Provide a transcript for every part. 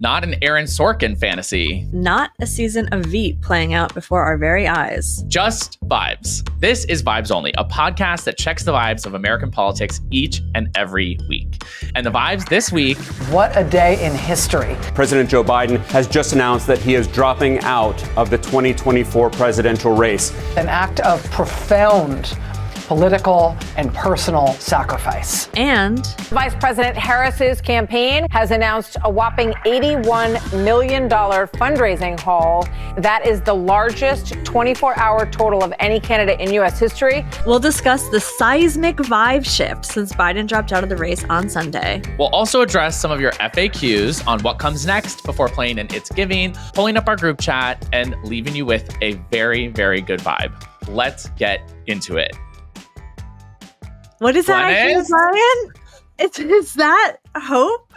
Not an Aaron Sorkin fantasy. Not a season of Veep playing out before our very eyes. Just vibes. This is Vibes Only, a podcast that checks the vibes of American politics each and every week. And the vibes this week. What a day in history. President Joe Biden has just announced that he is dropping out of the 2024 presidential race. An act of profound political and personal sacrifice. And Vice President Harris's campaign has announced a whopping $81 million fundraising haul. That is the largest 24-hour total of any candidate in U.S. history. We'll discuss the seismic vibe shift since Biden dropped out of the race on Sunday. We'll also address some of your FAQs on what comes next before playing an It's Giving, pulling up our group chat, and leaving you with a very, very good vibe. Let's get into it. What is that I hear, Brian? Is that hope?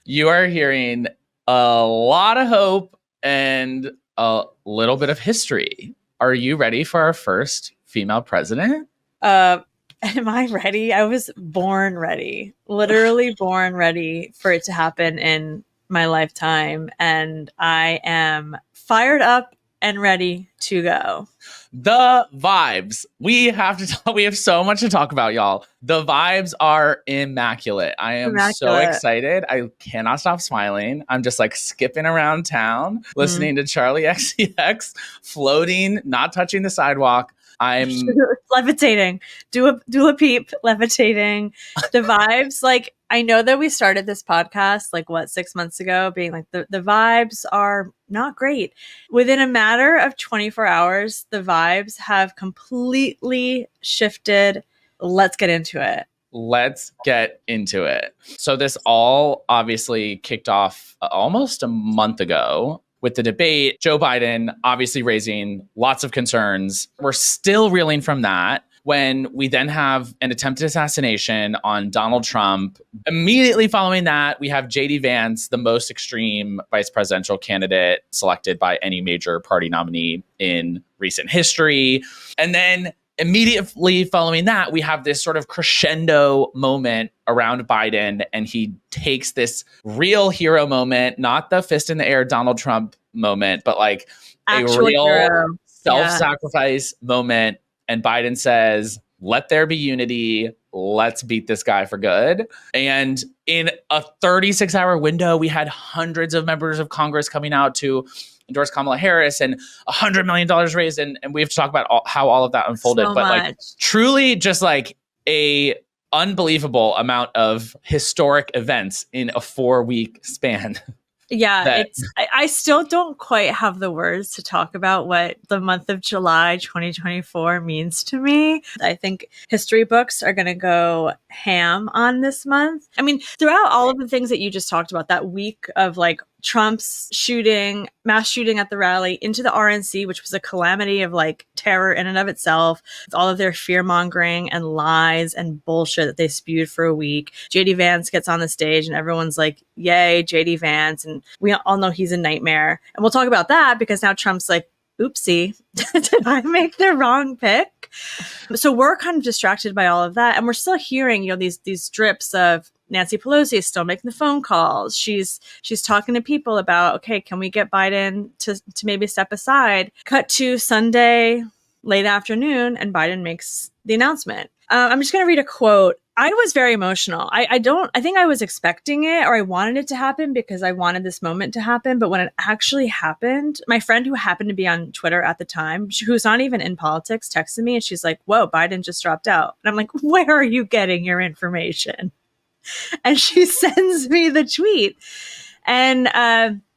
You are hearing a lot of hope and a little bit of history. Are you ready for our first female president? Am I ready? I was born ready. Literally born ready for it to happen in my lifetime. And I am fired up and ready to go. The vibes. We have so much to talk about, y'all. The vibes are immaculate. I am so excited. I cannot stop smiling. I'm just like skipping around town, listening to Charlie XCX, floating, not touching the sidewalk. I'm levitating. Do a peep, levitating. The vibes, like, I know that we started this podcast, 6 months ago, being like, the vibes are not great. Within a matter of 24 hours, the vibes have completely shifted. Let's get into it. Let's get into it. So this all obviously kicked off almost a month ago with the debate. Joe Biden obviously raising lots of concerns. We're still reeling from that when we then have an attempted assassination on Donald Trump. Immediately following that, we have J.D. Vance, the most extreme vice presidential candidate selected by any major party nominee in recent history. And then immediately following that, we have this sort of crescendo moment around Biden, and he takes this real hero moment, not the fist in the air Donald Trump moment, but like actual a real hero. Self-sacrifice moment. And Biden says, let there be unity. Let's beat this guy for good. And in a 36-hour window, we had hundreds of members of Congress coming out to endorse Kamala Harris and $100 million raised. And we have to talk about how all of that unfolded. So but much. Like truly just like a unbelievable amount of historic events in a 4-week span. Yeah, I still don't quite have the words to talk about what the month of July 2024 means to me. I think history books are going to go ham on this month. I mean, throughout all of the things that you just talked about, that week of like Trump's mass shooting at the rally, into the RNC, which was a calamity of like terror in and of itself, with all of their fear mongering and lies and bullshit that they spewed for a week. JD Vance gets on the stage and everyone's like, yay, JD Vance. And we all know he's a nightmare. And we'll talk about that because now Trump's like, oopsie, did I make the wrong pick? So we're kind of distracted by all of that. And we're still hearing, these drips of Nancy Pelosi is still making the phone calls. She's talking to people about, okay, can we get Biden to maybe step aside? Cut to Sunday, late afternoon, and Biden makes the announcement. I'm just going to read a quote. I was very emotional. I think I was expecting it, or I wanted it to happen because I wanted this moment to happen. But when it actually happened, my friend who happened to be on Twitter at the time, who's not even in politics, texted me and she's like, whoa, Biden just dropped out. And I'm like, where are you getting your information? And she sends me the tweet. And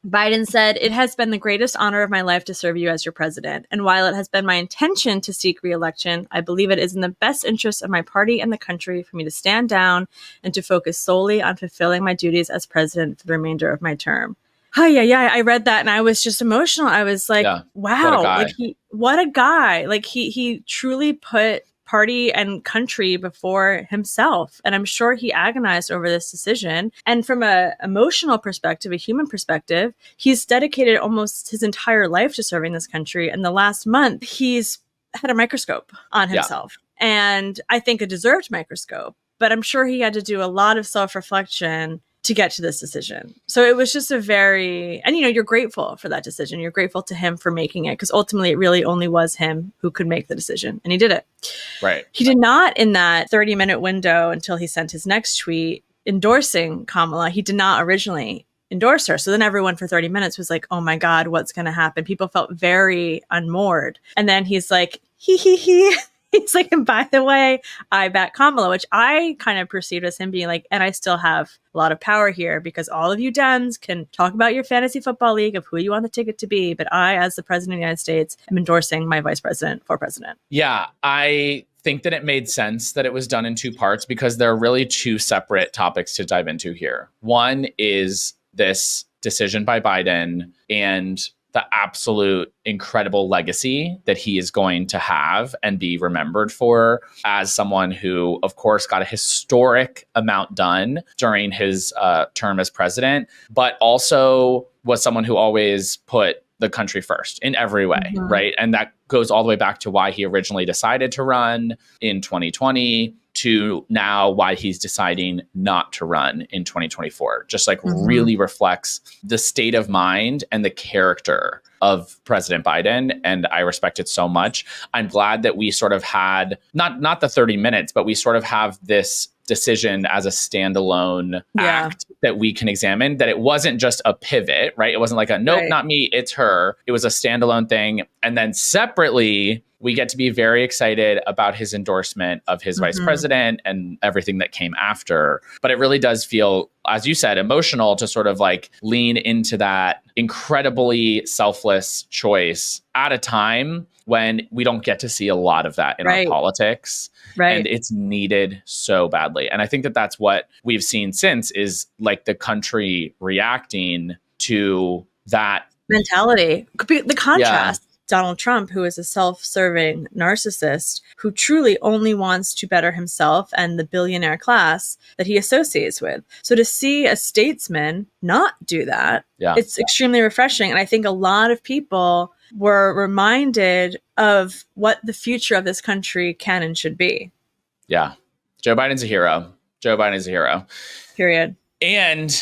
Biden said, it has been the greatest honor of my life to serve you as your president. And while it has been my intention to seek re-election, I believe it is in the best interest of my party and the country for me to stand down and to focus solely on fulfilling my duties as president for the remainder of my term. Yeah. I read that and I was just emotional. I was like, wow, what a guy. Like he truly put party and country before himself. And I'm sure he agonized over this decision. And from an emotional perspective, a human perspective, he's dedicated almost his entire life to serving this country. And the last month, he's had a microscope on himself. And I think a deserved microscope. But I'm sure he had to do a lot of self-reflection to get to this decision. So it was just and you're grateful for that decision. You're grateful to him for making it, because ultimately it really only was him who could make the decision, and he did it. Right. He did not, in that 30-minute window until he sent his next tweet endorsing Kamala, he did not originally endorse her. So then everyone for 30 minutes was like, oh my God, what's going to happen? People felt very unmoored. And then he's like, he. He's like, and by the way, I back Kamala, which I kind of perceived as him being like, and I still have a lot of power here because all of you Dems can talk about your fantasy football league of who you want the ticket to be. But I, as the president of the United States, am endorsing my vice president for president. Yeah, I think that it made sense that it was done in two parts, because there are really two separate topics to dive into here. One is this decision by Biden and the absolute incredible legacy that he is going to have and be remembered for, as someone who, of course, got a historic amount done during his term as president, but also was someone who always put the country first in every way, right? And that goes all the way back to why he originally decided to run in 2020 to now why he's deciding not to run in 2024. Just like really reflects the state of mind and the character of President Biden. And I respect it so much. I'm glad that we sort of had not the 30 minutes, but we sort of have this decision as a standalone act that we can examine, that it wasn't just a pivot, right? It wasn't like nope, not me, it's her. It was a standalone thing. And then separately, we get to be very excited about his endorsement of his vice president and everything that came after. But it really does feel, as you said, emotional to sort of like lean into that incredibly selfless choice at a time when we don't get to see a lot of that in our politics. And it's needed so badly. And I think that that's what we've seen since, is like the country reacting to that mentality. The contrast. Donald Trump, who is a self-serving narcissist who truly only wants to better himself and the billionaire class that he associates with. So to see a statesman not do that, it's extremely refreshing. And I think a lot of people were reminded of what the future of this country can and should be. Yeah. Joe Biden's a hero. Joe Biden is a hero. Period. And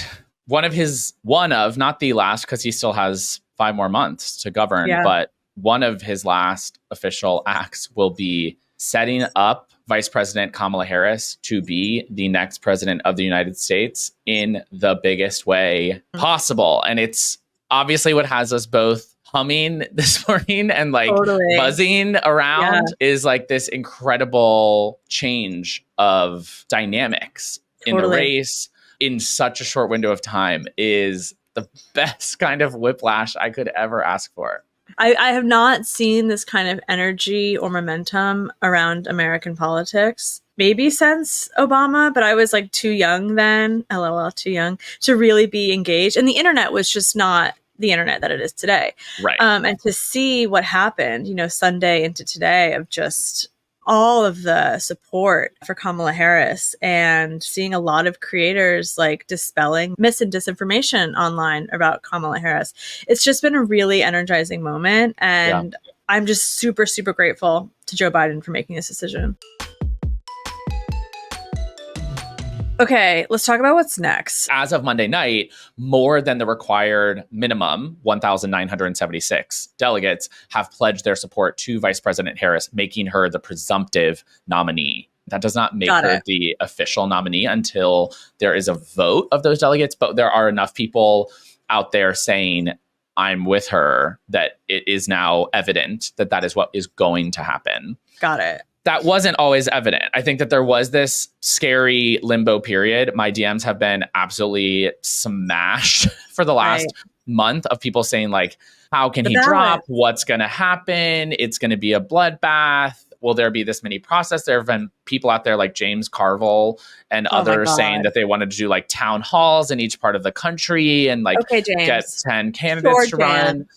one of, not the last, because he still has 5 more months to govern, but one of his last official acts will be setting up Vice President Kamala Harris to be the next president of the United States in the biggest way possible. And it's obviously what has us both humming this morning and like buzzing around is like this incredible change of dynamics in the race in such a short window of time is the best kind of whiplash I could ever ask for. I have not seen this kind of energy or momentum around American politics, maybe since Obama, but I was like too young then, LOL, too young, to really be engaged. And the internet was just not the internet that it is today. Right. And to see what happened, Sunday into today, of just all of the support for Kamala Harris and seeing a lot of creators like dispelling mis and disinformation online about Kamala Harris. It's just been a really energizing moment. And I'm just super, super grateful to Joe Biden for making this decision. Okay, let's talk about what's next. As of Monday night, more than the required minimum, 1,976 delegates have pledged their support to Vice President Harris, making her the presumptive nominee. That does not make her the official nominee until there is a vote of those delegates, but there are enough people out there saying, I'm with her, that it is now evident that that is what is going to happen. Got it. That wasn't always evident. I think that there was this scary limbo period. My DMs have been absolutely smashed for the last month of people saying like, how can he drop? What's going to happen? It's going to be a bloodbath. Will there be this many process? There have been people out there like James Carville and others saying that they wanted to do like town halls in each part of the country and like get 10 candidates to run.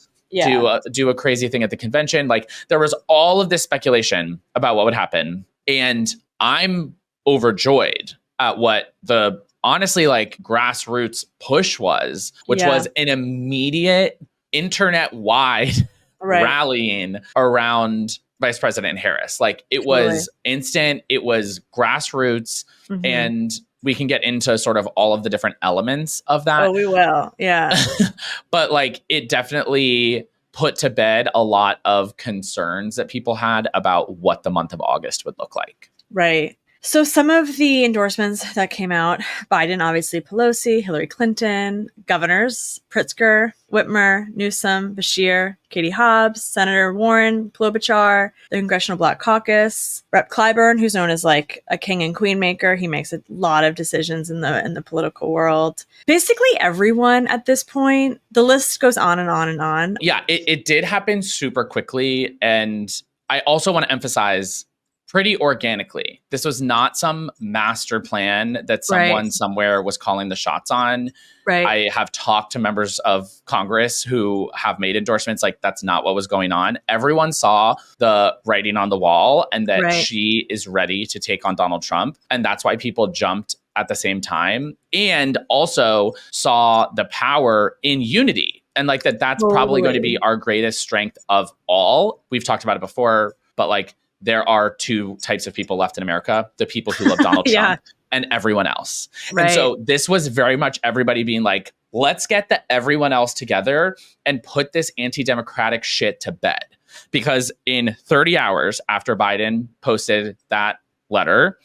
Do a crazy thing at the convention. Like there was all of this speculation about what would happen. And I'm overjoyed at what the honestly like grassroots push was, which was an immediate internet-wide rallying around Vice President Harris. Like it was instant, it was grassroots, and we can get into sort of all of the different elements of that. Oh, we will. Yeah. But like it definitely put to bed a lot of concerns that people had about what the month of August would look like. Right. So some of the endorsements that came out, Biden, obviously Pelosi, Hillary Clinton, governors, Pritzker, Whitmer, Newsom, Beshear, Katie Hobbs, Senator Warren, Klobuchar, the Congressional Black Caucus, Rep. Clyburn, who's known as like a king and queen maker. He makes a lot of decisions in the political world. Basically everyone at this point, the list goes on and on and on. Yeah, it did happen super quickly. And I also want to emphasize pretty organically. This was not some master plan that someone somewhere was calling the shots on. Right. I have talked to members of Congress who have made endorsements like that's not what was going on. Everyone saw the writing on the wall and that she is ready to take on Donald Trump. And that's why people jumped at the same time and also saw the power in unity. And like that's probably going to be our greatest strength of all. We've talked about it before, but like there are two types of people left in America, the people who love Donald Trump and everyone else. And so this was very much everybody being like, let's get everyone else together and put this anti-democratic shit to bed. Because in 30 hours after Biden posted that letter,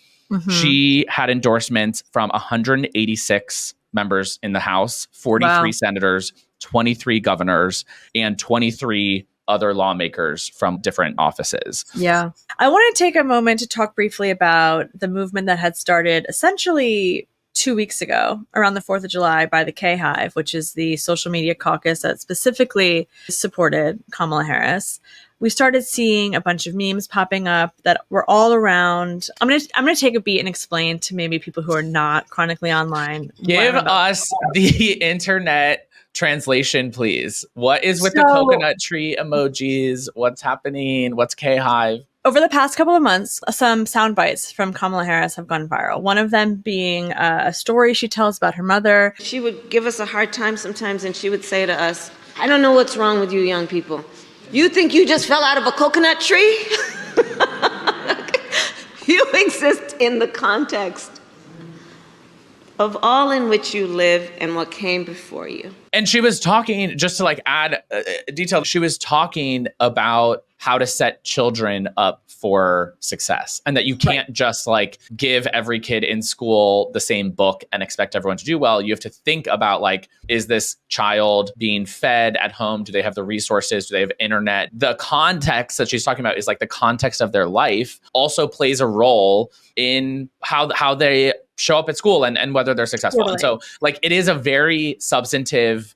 she had endorsements from 186 members in the House, 43 senators, 23 governors, and 23 other lawmakers from different offices. Yeah. I want to take a moment to talk briefly about the movement that had started essentially 2 weeks ago around the 4th of July by the K-hive, which is the social media caucus that specifically supported Kamala Harris. We started seeing a bunch of memes popping up that were all around. I'm gonna take a beat and explain to maybe people who are not chronically online. Give us the internet translation, please. What is with the coconut tree emojis? What's happening? What's K-hive? Over the past couple of months, some sound bites from Kamala Harris have gone viral. One of them being a story she tells about her mother. She would give us a hard time sometimes, and she would say to us, I don't know what's wrong with you young people. You think you just fell out of a coconut tree? You exist in the context of all in which you live and what came before you. And she was talking, just to like add detail, she was talking about how to set children up for success and that you can't just like give every kid in school the same book and expect everyone to do well. You have to think about like, is this child being fed at home? Do they have the resources? Do they have internet? The context that she's talking about is like the context of their life also plays a role in how they show up at school and whether they're successful. And so like, it is a very substantive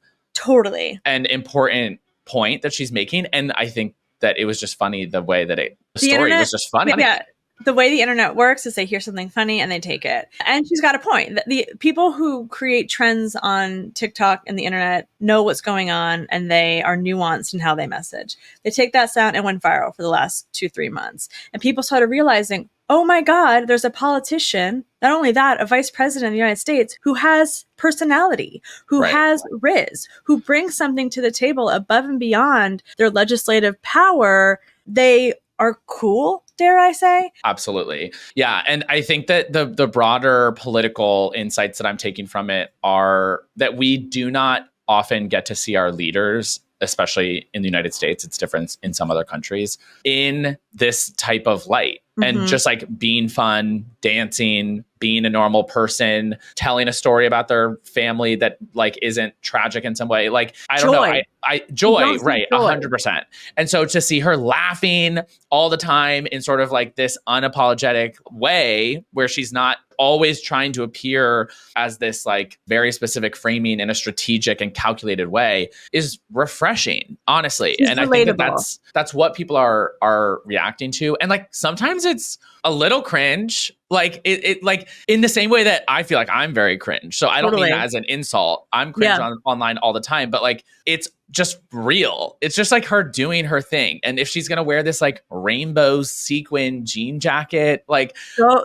and important point that she's making. And I think that it was just funny the way that the story internet, was just funny. Yeah, the way the internet works is they hear something funny and they take it. And she's got a point. The people who create trends on TikTok and the internet know what's going on and they are nuanced in how they message. They take that sound and went viral for the last 2-3 months. And people started realizing, oh my God, there's a politician, not only that, a vice president of the United States who has personality, who has riz, who brings something to the table above and beyond their legislative power. They are cool, dare I say? Absolutely. Yeah. And I think that the broader political insights that I'm taking from it are that we do not often get to see our leaders, especially in the United States, it's different in some other countries, in this type of light. And just like being fun, dancing, being a normal person, telling a story about their family that like isn't tragic in some way. Like, I don't know. Joy, right. 100%. And so to see her laughing all the time in sort of like this unapologetic way where she's not always trying to appear as this like very specific framing in a strategic and calculated way is refreshing, honestly. She's and relatable. I think that's what people are reacting to. And like sometimes it's a little cringe, like it like in the same way that I feel like I'm very cringe. So I don't mean that as an insult. I'm cringe online all the time, but like it's just real. It's just like her doing her thing. And if she's gonna wear this like rainbow sequin jean jacket, like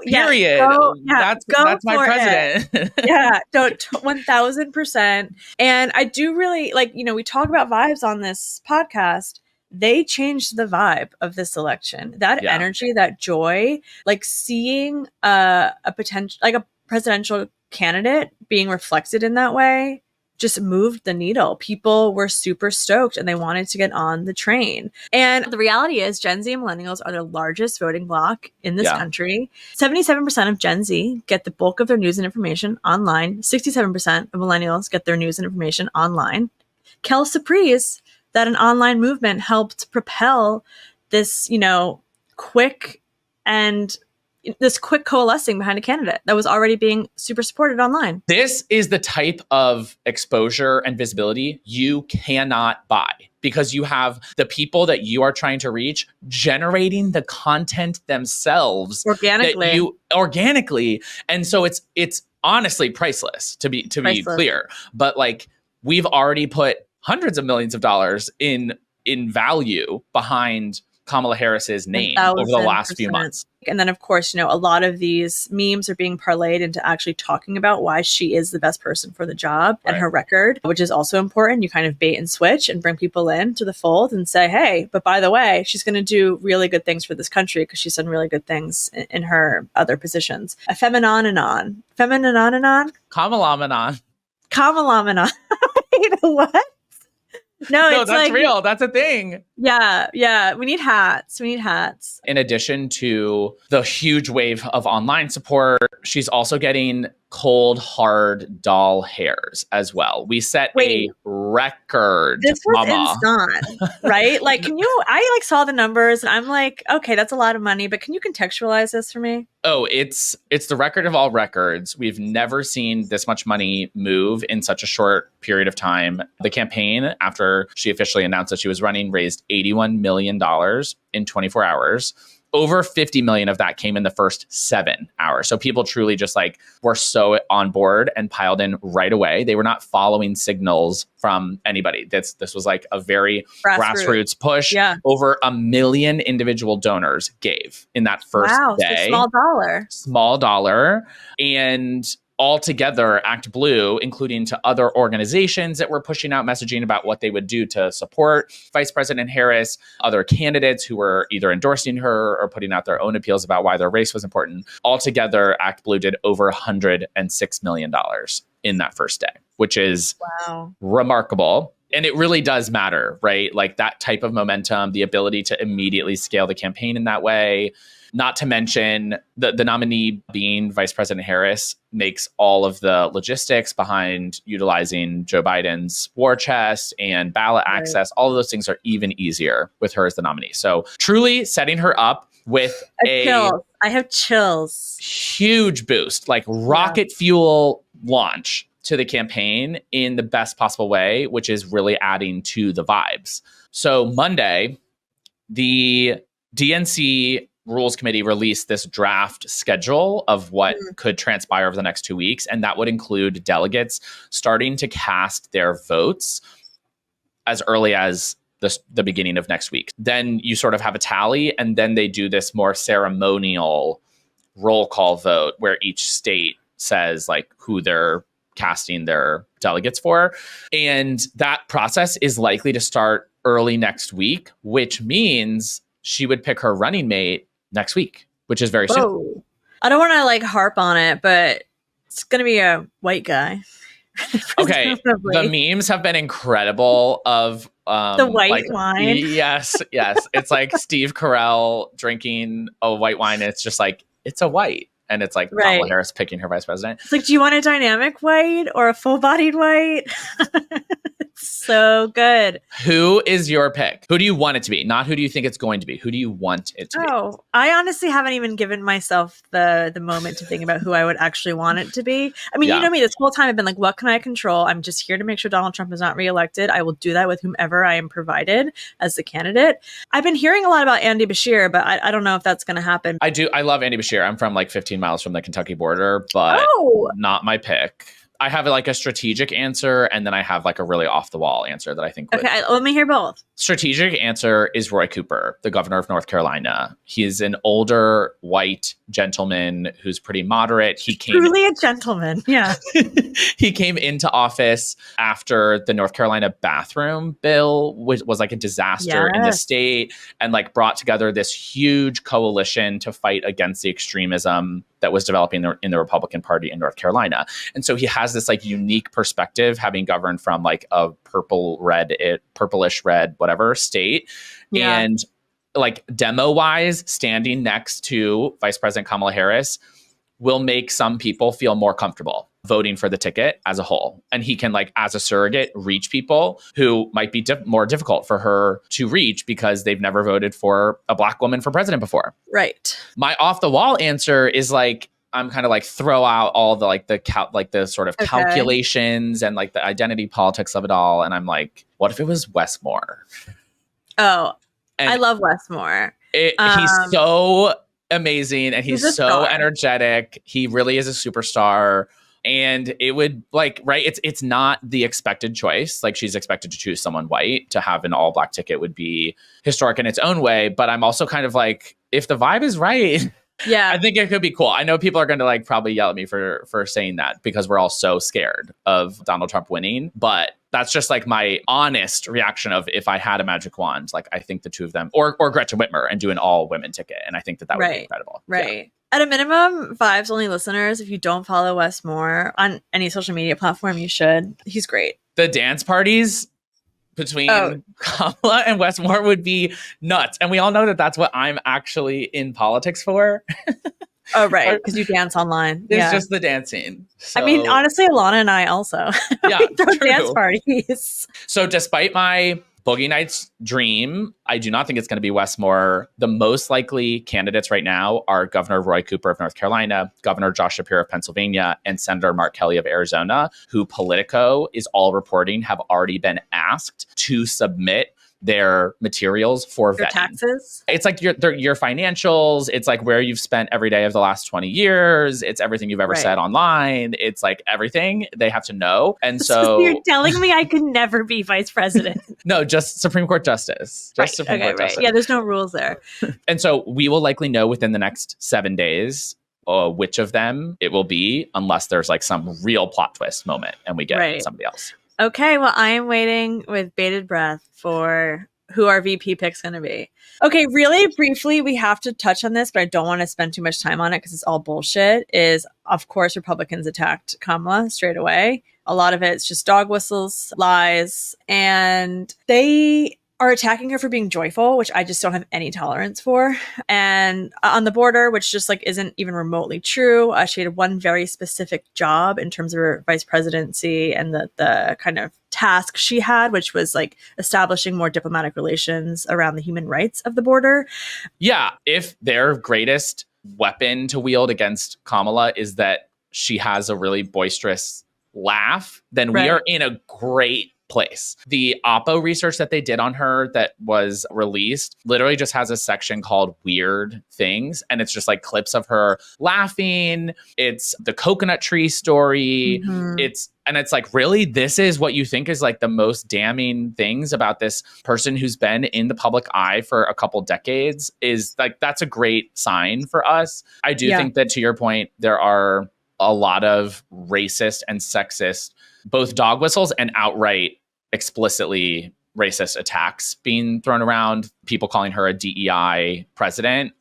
period, that's my president. Yeah, 1000%. And I do really like, we talk about vibes on this podcast. They changed the vibe of this election. That energy, that joy, like seeing a potential, like presidential candidate being reflected in that way just moved the needle. People were super stoked and they wanted to get on the train. And the reality is Gen Z and millennials are the largest voting bloc in this country. 77% of Gen Z get the bulk of their news and information online. 67% of millennials get their news and information online. Kel's surprised that an online movement helped propel this, quick coalescing behind a candidate that was already being super supported online. This is the type of exposure and visibility you cannot buy, because you have the people that you are trying to reach generating the content themselves organically. And so it's honestly priceless to be clear. But like, we've already put hundreds of millions of dollars in value behind Kamala Harris's name over the last few months. And then, of course, a lot of these memes are being parlayed into actually talking about why she is the best person for the job and her record, which is also important. You kind of bait and switch and bring people in to the fold and say, hey, but by the way, she's going to do really good things for this country because she's done really good things in her other positions. A feminomenon. Kamalamenon. Wait, what? No, it's that's real. That's a thing. Yeah. We need hats. In addition to the huge wave of online support, she's also getting cold, hard doll hairs as well. We set a record. This was insane, right? Like, I saw the numbers and I'm like, okay, that's a lot of money, but can you contextualize this for me? Oh, it's the record of all records. We've never seen this much money move in such a short period of time. The campaign, after she officially announced that she was running, raised $81 million in 24 hours. Over 50 million of that came in the first 7 hours. So people truly just were so on board and piled in right away. They were not following signals from anybody. This was like a very grassroots push. Yeah. Over 1 million individual donors gave in that first day. So small dollar. And altogether, Act Blue, including to other organizations that were pushing out messaging about what they would do to support Vice President Harris, other candidates who were either endorsing her or putting out their own appeals about why their race was important. Altogether, Act Blue did over $106 million in that first day, which is remarkable. And it really does matter, right? Like that type of momentum, the ability to immediately scale the campaign in that way. Not to mention the nominee being Vice President Harris makes all of the logistics behind utilizing Joe Biden's war chest and ballot access. All of those things are even easier with her as the nominee. So truly setting her up with I have chills. Huge boost, like rocket fuel launch to the campaign in the best possible way, which is really adding to the vibes. So Monday, the DNC Rules Committee released this draft schedule of what could transpire over the next 2 weeks. And that would include delegates starting to cast their votes as early as the beginning of next week. Then you sort of have a tally, and then they do this more ceremonial roll call vote where each state says who they're casting their delegates for. And that process is likely to start early next week, which means she would pick her running mate next week, which is very soon. I don't want to harp on it, but it's going to be a white guy. Okay. The memes have been incredible of the white wine. Yes. It's like Steve Carell drinking a white wine. And it's just it's a white. And it's Kamala Harris picking her vice president. It's do you want a dynamic white or a full-bodied white? It's so good. Who is your pick? Who do you want it to be? Not who do you think it's going to be. Who do you want it to be? Oh, I honestly haven't even given myself the moment to think about who I would actually want it to be. I mean, you know me, this whole time I've been what can I control? I'm just here to make sure Donald Trump is not reelected. I will do that with whomever I am provided as the candidate. I've been hearing a lot about Andy Bashir, but I don't know if that's going to happen. I do. I love Andy Bashir. I'm from 15 miles from the Kentucky border, but not my pick. I have a strategic answer, and then I have a really off the wall answer that I think would. Okay, let me hear both. Strategic answer is Roy Cooper, the governor of North Carolina. He's an older white gentleman who's pretty moderate. Truly a gentleman. Yeah. He came into office after the North Carolina bathroom bill was a disaster in the state, and brought together this huge coalition to fight against the extremism that was developing in the Republican Party in North Carolina. And so he has this like unique perspective, having governed from like a purplish red, whatever state. Yeah. And like demo wise, standing next to Vice President Kamala Harris will make some people feel more comfortable voting for the ticket as a whole. And he can, like, as a surrogate, reach people who might be more difficult for her to reach because they've never voted for a Black woman for president before. Right. My off the wall answer is like, I'm kind of like throw out all the like the sort of calculations and like the identity politics of it all. And I'm like, what if it was Westmore? Oh, and I love Westmore. He's so amazing and he's so star. Energetic. He really is a superstar. And it would like, right, it's not the expected choice. Like, she's expected to choose someone white. To have an all Black ticket would be historic in its own way. But I'm also kind of like, if the vibe is right, yeah, I think it could be cool. I know people are going to like probably yell at me for saying that because we're all so scared of Donald Trump winning. But that's just like my honest reaction of, if I had a magic wand, like, I think the two of them, or Gretchen Whitmer, and do an all women ticket. And I think that would be incredible. Right. Yeah. At a minimum, Vibes only listeners, if you don't follow Wes Moore on any social media platform, you should. He's great. The dance parties between Kamala and Wes Moore would be nuts. And we all know that that's what I'm actually in politics for. Oh, right. Because you dance online. It's just the dancing. So, I mean, honestly, Alana and I also throw dance parties. So despite my Boogie Nights dream, I do not think it's going to be Wes Moore. The most likely candidates right now are Governor Roy Cooper of North Carolina, Governor Josh Shapiro of Pennsylvania, and Senator Mark Kelly of Arizona, who Politico is all reporting have already been asked to submit their materials for your vetting. Taxes. It's like your financials. It's like where you've spent every day of the last 20 years. It's everything you've ever said online. It's like everything they have to know. And so you're telling me I could never be vice president? No, just Supreme Court justice. Just Supreme Court justice. Yeah, there's no rules there. And so we will likely know within the next 7 days which of them it will be, unless there's like some real plot twist moment and we get somebody else. Okay, well, I am waiting with bated breath for who our VP pick's going to be. Okay, really briefly, we have to touch on this, but I don't want to spend too much time on it because it's all bullshit, is, of course, Republicans attacked Kamala straight away. A lot of it's just dog whistles, lies, and they are attacking her for being joyful, which I just don't have any tolerance for. And on the border, which just like isn't even remotely true. She had one very specific job in terms of her vice presidency and the kind of task she had, which was like establishing more diplomatic relations around the human rights of the border. Yeah, if their greatest weapon to wield against Kamala is that she has a really boisterous laugh, then we are in a great place. The Oppo research that they did on her that was released literally just has a section called Weird Things, and it's just like clips of her laughing. It's the coconut tree story. It's like, really, this is what you think is like the most damning things about this person who's been in the public eye for a couple decades? Is like, that's a great sign for us. I do think that, to your point, there are a lot of racist and sexist, both dog whistles and outright explicitly racist attacks being thrown around. People calling her a DEI president,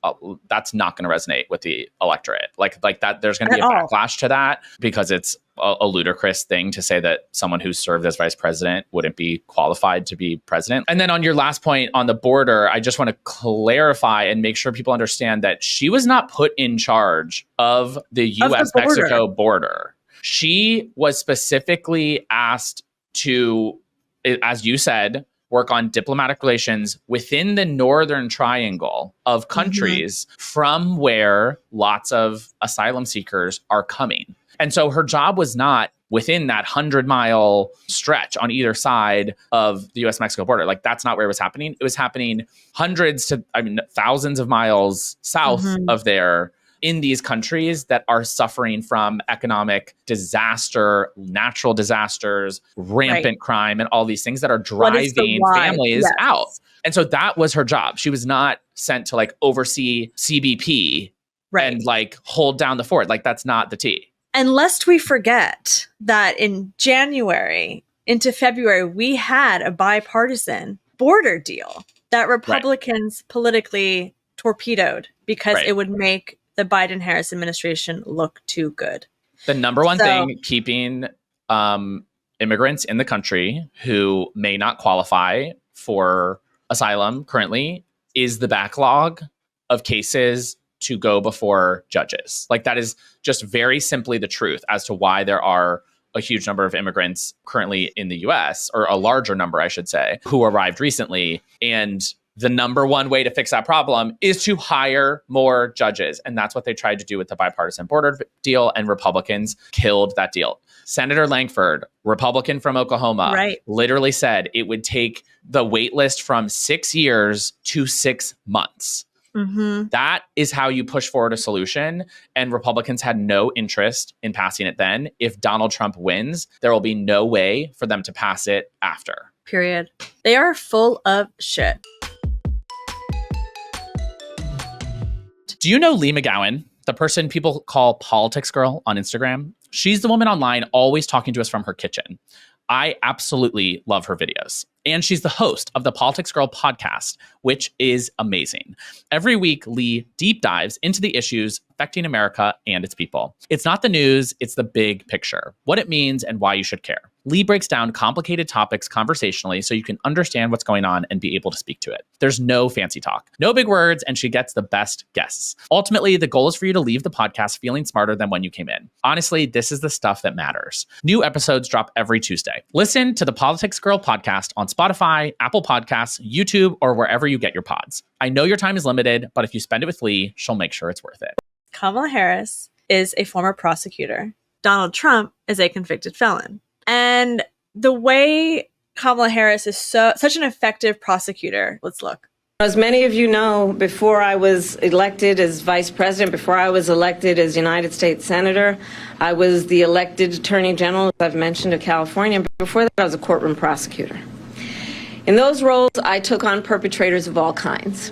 that's not going to resonate with the electorate. Like that, there's going to be a backlash to that because it's a ludicrous thing to say that someone who served as vice president wouldn't be qualified to be president. And then on your last point on the border, I just want to clarify and make sure people understand that she was not put in charge of the U.S.-Mexico border. She was specifically asked to, as you said, work on diplomatic relations within the northern triangle of countries from where lots of asylum seekers are coming. And so her job was not within that 100-mile stretch on either side of the U.S.-Mexico border. Like, that's not where it was happening. It was happening thousands of miles south of there, in these countries that are suffering from economic disaster, natural disasters, rampant crime, and all these things that are driving families out. And so that was her job. She was not sent to like oversee CBP and like hold down the fort. Like, that's not the T. And lest we forget that in January into February, we had a bipartisan border deal that Republicans politically torpedoed because it would make the Biden-Harris administration look too good. The number one thing keeping immigrants in the country who may not qualify for asylum currently is the backlog of cases to go before judges. Like, that is just very simply the truth as to why there are a huge number of immigrants currently in the US, or a larger number, I should say, who arrived recently. And the number one way to fix that problem is to hire more judges. And that's what they tried to do with the bipartisan border deal, and Republicans killed that deal. Senator Langford, Republican from Oklahoma, literally said it would take the wait list from 6 years to 6 months. That is how you push forward a solution. And Republicans had no interest in passing it then. If Donald Trump wins, there will be no way for them to pass it after. Period. They are full of shit. Do you know Lee McGowan, the person people call Politics Girl on Instagram? She's the woman online always talking to us from her kitchen. I absolutely love her videos. And she's the host of the Politics Girl podcast, which is amazing. Every week, Lee deep dives into the issues affecting America and its people. It's not the news, it's the big picture, what it means and why you should care. Lee breaks down complicated topics conversationally so you can understand what's going on and be able to speak to it. There's no fancy talk, no big words, and she gets the best guests. Ultimately, the goal is for you to leave the podcast feeling smarter than when you came in. Honestly, this is the stuff that matters. New episodes drop every Tuesday. Listen to the Politics Girl podcast on Spotify, Apple Podcasts, YouTube, or wherever you get your pods. I know your time is limited, but if you spend it with Lee, she'll make sure it's worth it. Kamala Harris is a former prosecutor. Donald Trump is a convicted felon. And the way Kamala Harris is such an effective prosecutor, let's look. As many of you know, before I was elected as vice president, before I was elected as United States Senator, I was the elected Attorney General, as I've mentioned, of California. But before that, I was a courtroom prosecutor. In those roles, I took on perpetrators of all kinds.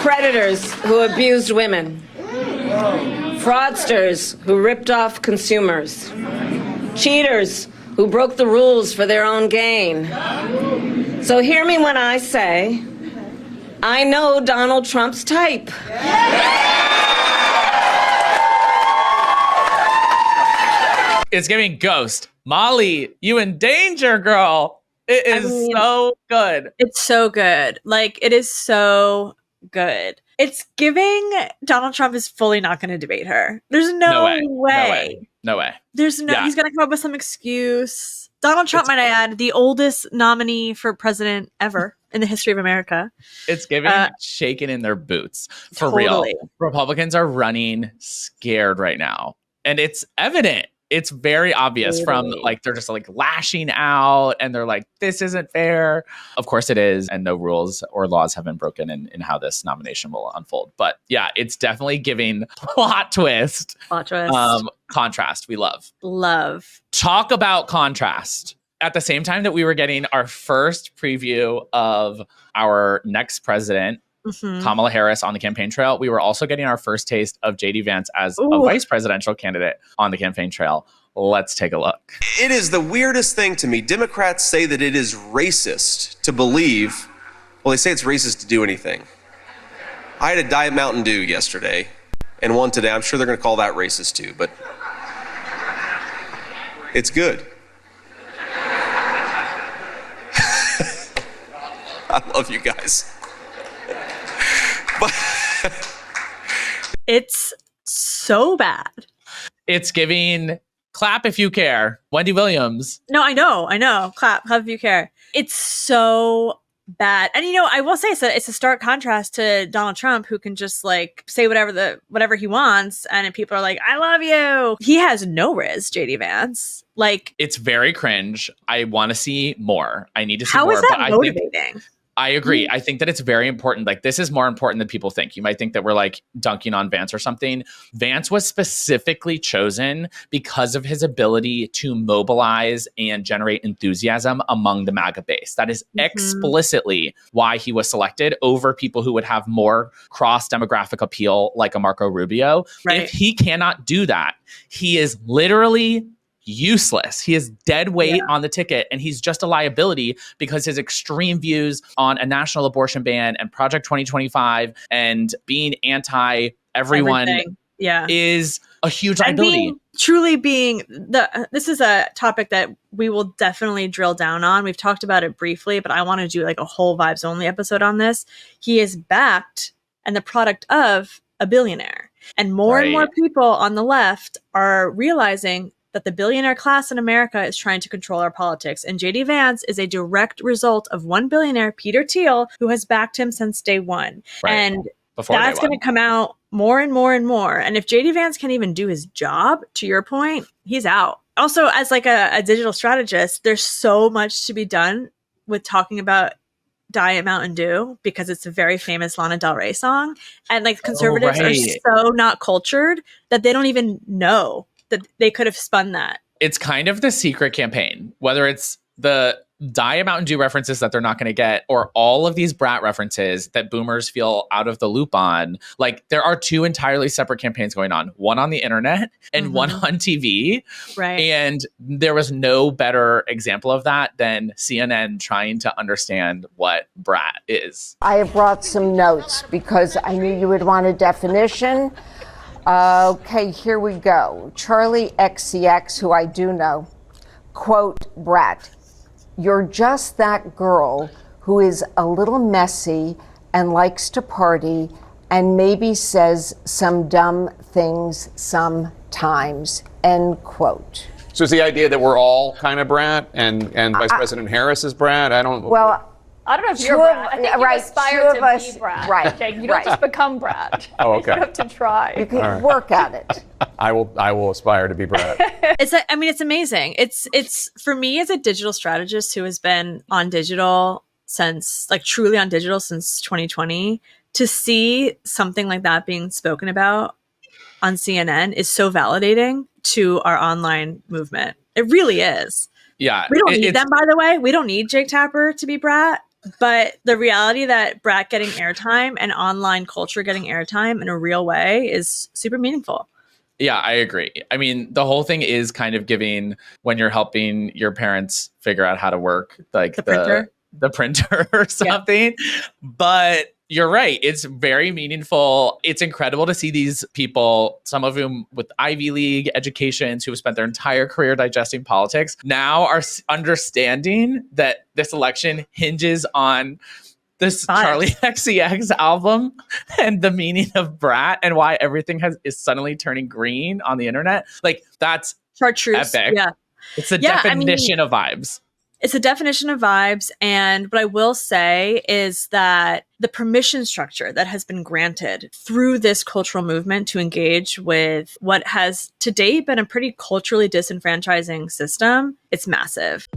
Predators who abused women, fraudsters who ripped off consumers, cheaters who broke the rules for their own gain. So hear me when I say, I know Donald Trump's type. It's giving Ghost. Molly, you in danger, girl. It is so good. It's so good. Like, it is so good. It's giving Donald Trump is fully not going to debate her. There's no way. No way. There's no, he's going to come up with some excuse. Donald Trump, might I add, the oldest nominee for president ever in the history of America. It's giving shaking in their boots. For real. Republicans are running scared right now. And it's evident. It's very obvious from like, they're just like lashing out and they're like, this isn't fair. Of course it is. And no rules or laws have been broken in how this nomination will unfold. But yeah, it's definitely giving plot twist. Contrast. We love. Talk about contrast. At the same time that we were getting our first preview of our next president, Kamala Harris, on the campaign trail, we were also getting our first taste of J.D. Vance as a vice presidential candidate on the campaign trail. Let's take a look. It is the weirdest thing to me. Democrats say that it is racist to believe, well, they say it's racist to do anything. I had a Diet Mountain Dew yesterday and one today. I'm sure they're going to call that racist too, but it's good. I love you guys. But it's so bad. It's giving clap if you care. Wendy Williams. No, I know. Clap if you care. It's so bad. And I will say it's a stark contrast to Donald Trump, who can just like say whatever he wants, and people are like, I love you. He has no riz, JD Vance. Like, it's very cringe. I want to see more. I need to see more. more. How is that motivating? I agree. I think that it's very important. Like, this is more important than people think. You might think that we're like dunking on Vance or something. Vance was specifically chosen because of his ability to mobilize and generate enthusiasm among the MAGA base. That is explicitly why he was selected over people who would have more cross-demographic appeal, like a Marco Rubio. Right. If he cannot do that, he is literally useless. He is dead weight on the ticket, and he's just a liability because his extreme views on a national abortion ban and Project 2025 and being anti everyone is a huge liability. This is a topic that we will definitely drill down on. We've talked about it briefly, but I want to do like a whole Vibes Only episode on this. He is backed and the product of a billionaire. And more people on the left are realizing that the billionaire class in America is trying to control our politics. And JD Vance is a direct result of one billionaire, Peter Thiel, who has backed him since day one. Right. And that's going to come out more and more and more. And if JD Vance can't even do his job, to your point, he's out. Also, as like a digital strategist, there's so much to be done with talking about Diet Mountain Dew, because it's a very famous Lana Del Rey song. And like conservatives are so not cultured that they don't even know that they could have spun that. It's kind of the secret campaign, whether it's the Diet Mountain Dew references that they're not going to get, or all of these brat references that boomers feel out of the loop on. Like, there are two entirely separate campaigns going on, one on the internet and one on TV. Right. And there was no better example of that than CNN trying to understand what brat is. I have brought some notes because I knew you would want a definition. Okay, here we go. Charlie XCX, who I do know, quote, brat, you're just that girl who is a little messy and likes to party and maybe says some dumb things sometimes, end quote. So is the idea that we're all kind of brat and Vice President Harris is brat? I don't know if you're brat. I think you aspire to be brat. Right. Okay? You don't just become brat. Oh, okay. You have to try. You can work at it. I will aspire to be brat. It's amazing. It's for me as a digital strategist who has been on digital since, like, truly on digital since 2020, to see something like that being spoken about on CNN is so validating to our online movement. It really is. Yeah. We don't need them, by the way. We don't need Jake Tapper to be brat. But the reality that brat getting airtime and online culture getting airtime in a real way is super meaningful. Yeah, I agree. I mean, the whole thing is kind of giving, when you're helping your parents figure out how to work, like the printer or something. Yeah. But you're right. It's very meaningful. It's incredible to see these people, some of whom with Ivy League educations, who have spent their entire career digesting politics, now are understanding that this election hinges on this Charlie XCX album and the meaning of brat and why everything is suddenly turning green on the internet. Like, that's chartreuse. Epic. Yeah. It's the definition of vibes. It's a definition of vibes. And what I will say is that the permission structure that has been granted through this cultural movement to engage with what has to date been a pretty culturally disenfranchising system, it's massive.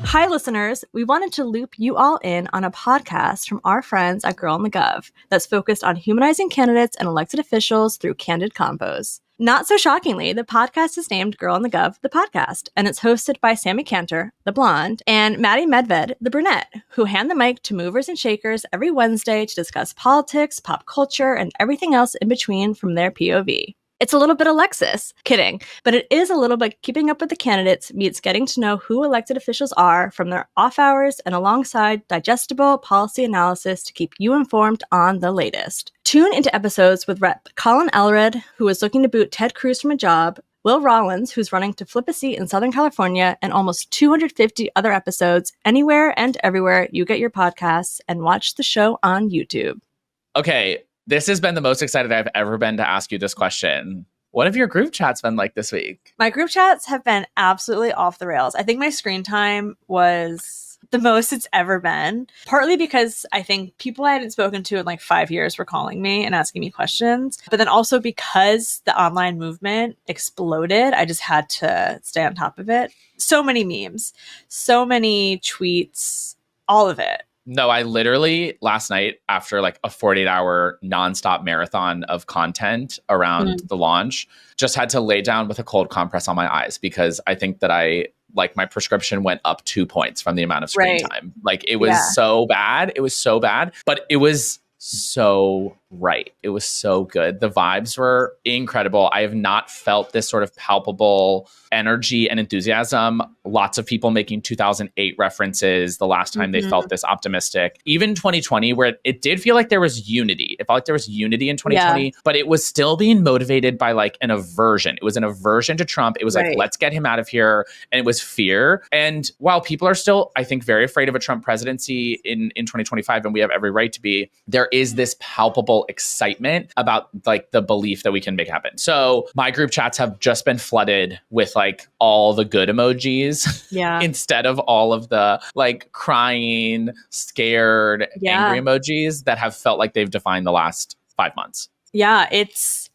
Hi, listeners. We wanted to loop you all in on a podcast from our friends at Girl in the Gov that's focused on humanizing candidates and elected officials through candid convos. Not so shockingly, the podcast is named Girl in the Gov, the podcast, and it's hosted by Sammy Cantor, the blonde, and Maddie Medved, the brunette, who hand the mic to movers and shakers every Wednesday to discuss politics, pop culture, and everything else in between from their POV. It's a little bit Alexis. Kidding. But it is a little bit keeping up with the candidates meets getting to know who elected officials are from their off hours and alongside digestible policy analysis to keep you informed on the latest. Tune into episodes with Rep. Colin Elred, who is looking to boot Ted Cruz from a job, Will Rollins, who's running to flip a seat in Southern California, and almost 250 other episodes anywhere and everywhere you get your podcasts, and watch the show on YouTube. Okay. This has been the most excited I've ever been to ask you this question. What have your group chats been like this week? My group chats have been absolutely off the rails. I think my screen time was the most it's ever been. Partly because I think people I hadn't spoken to in like 5 years were calling me and asking me questions. But then also because the online movement exploded, I just had to stay on top of it. So many memes, so many tweets, all of it. No, I literally last night, after like a 48-hour nonstop marathon of content around the launch, just had to lay down with a cold compress on my eyes because I think that my prescription went up 2 points from the amount of screen time. Like it was so bad. It was so bad, but it was so right. It was so good. The vibes were incredible. I have not felt this sort of palpable energy and enthusiasm. Lots of people making 2008 references the last time they felt this optimistic. Even 2020, where it did feel like there was unity. It felt like there was unity in 2020, but it was still being motivated by like an aversion. It was an aversion to Trump. It was like, let's get him out of here. And it was fear. And while people are still, I think, very afraid of a Trump presidency in 2025, and we have every right to be, there is this palpable excitement about like the belief that we can make happen. So my group chats have just been flooded with like all the good emojis instead of all of the like crying, scared, angry emojis that have felt like they've defined the last 5 months. Yeah, it's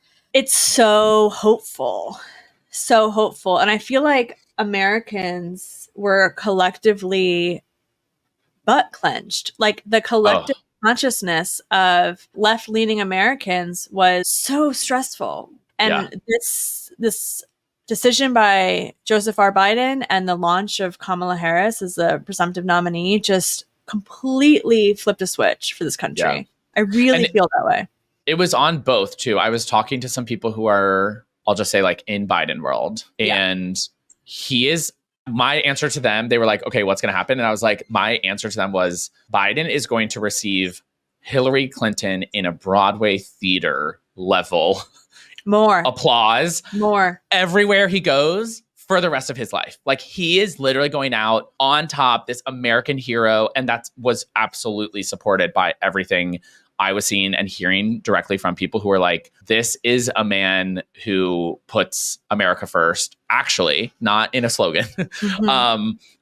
so hopeful. So hopeful. And I feel like Americans were collectively butt clenched. Like the collective consciousness of left-leaning Americans was so stressful. And this decision by Joseph R. Biden and the launch of Kamala Harris as the presumptive nominee just completely flipped a switch for this country. Yeah. I really feel that way. It was on both too. I was talking to some people who are, I'll just say like in Biden world, and my answer to them, they were like, okay, what's going to happen? And I was like, my answer to them was Biden is going to receive Hillary Clinton in a Broadway theater level applause everywhere he goes for the rest of his life. Like he is literally going out on top, this American hero. And that was absolutely supported by everything I was seeing and hearing directly from people who were like, this is a man who puts America first, actually, not in a slogan,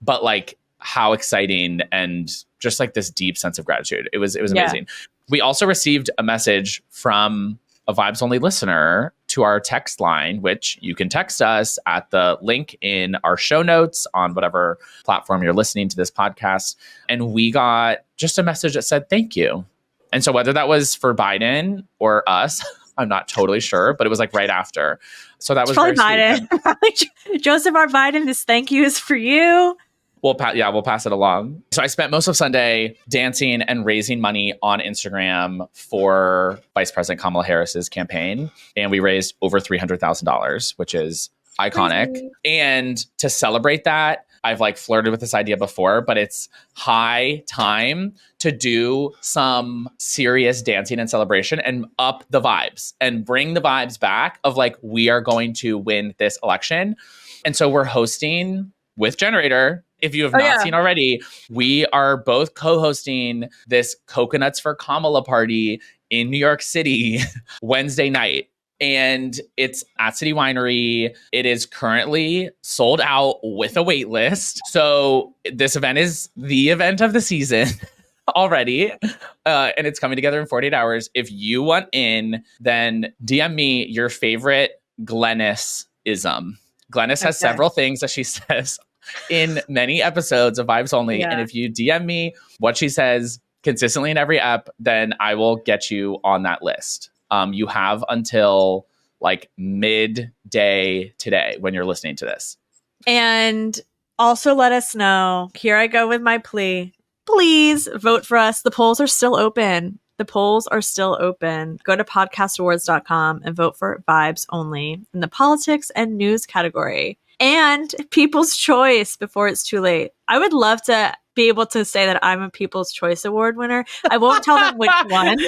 but like how exciting and just like this deep sense of gratitude. It was amazing. We also received a message from a Vibes Only listener to our text line, which you can text us at the link in our show notes on whatever platform you're listening to this podcast. And we got just a message that said, thank you. And so whether that was for Biden or us, I'm not totally sure, but it was like right after. So that was probably Biden. Probably Joseph R. Biden, this thank you is for you. We'll pass it along. So I spent most of Sunday dancing and raising money on Instagram for Vice President Kamala Harris's campaign. And we raised over $300,000, which is iconic. Crazy. And to celebrate that, I've like flirted with this idea before, but it's high time to do some serious dancing and celebration and up the vibes and bring the vibes back of like, we are going to win this election. And so we're hosting with Generator. If you have not seen already, we are both co-hosting this Coconuts for Kamala party in New York City Wednesday night. And it's at City Winery. It is currently sold out with a wait list. So this event is the event of the season already. And it's coming together in 48 hours. If you want in, then DM me your favorite Glennis-ism. Glennis has several things that she says in many episodes of Vibes Only. Yeah. And if you DM me what she says consistently in every ep, then I will get you on that list. You have until like midday today when you're listening to this. And also let us know. Here I go with my plea. Please vote for us. The polls are still open. Go to podcastawards.com and vote for Vibes Only in the politics and news category. And People's Choice before it's too late. I would love to be able to say that I'm a People's Choice Award winner. I won't tell them which one.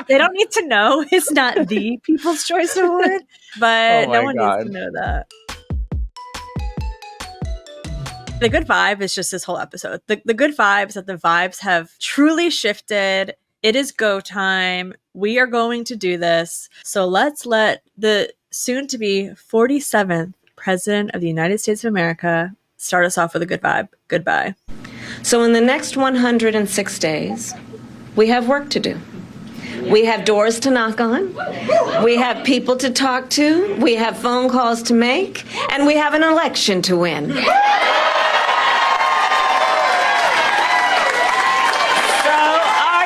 They don't need to know. It's not the People's Choice Award, but no one needs to know that. The good vibe is just this whole episode. The good vibes that the vibes have truly shifted. It is go time. We are going to do this. So let's let the soon to be 47th President of the United States of America start us off with a good vibe. Goodbye. So in the next 106 days, we have work to do. We have doors to knock on. We have people to talk to. We have phone calls to make. And we have an election to win. So are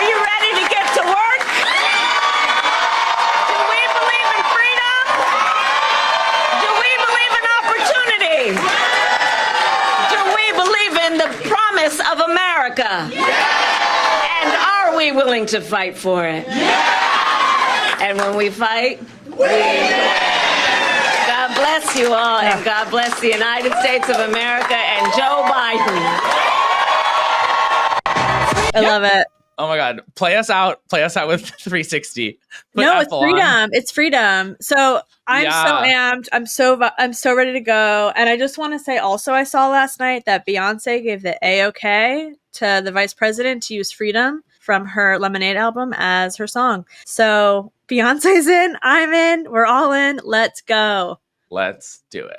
you ready to get to work? Do we believe in freedom? Do we believe in opportunity? Do we believe in the promise of America? And are we willing to fight for it? And when we fight, we win. God bless you all, and God bless the United States of America and Joe Biden. I love it. Oh my God. Play us out with 360. No, it's freedom. It's freedom. So I'm so amped. I'm so ready to go. And I just want to say also, I saw last night that Beyonce gave the A-OK to the vice president to use Freedom from her Lemonade album as her song. So Beyonce's in, I'm in, we're all in. Let's go. Let's do it.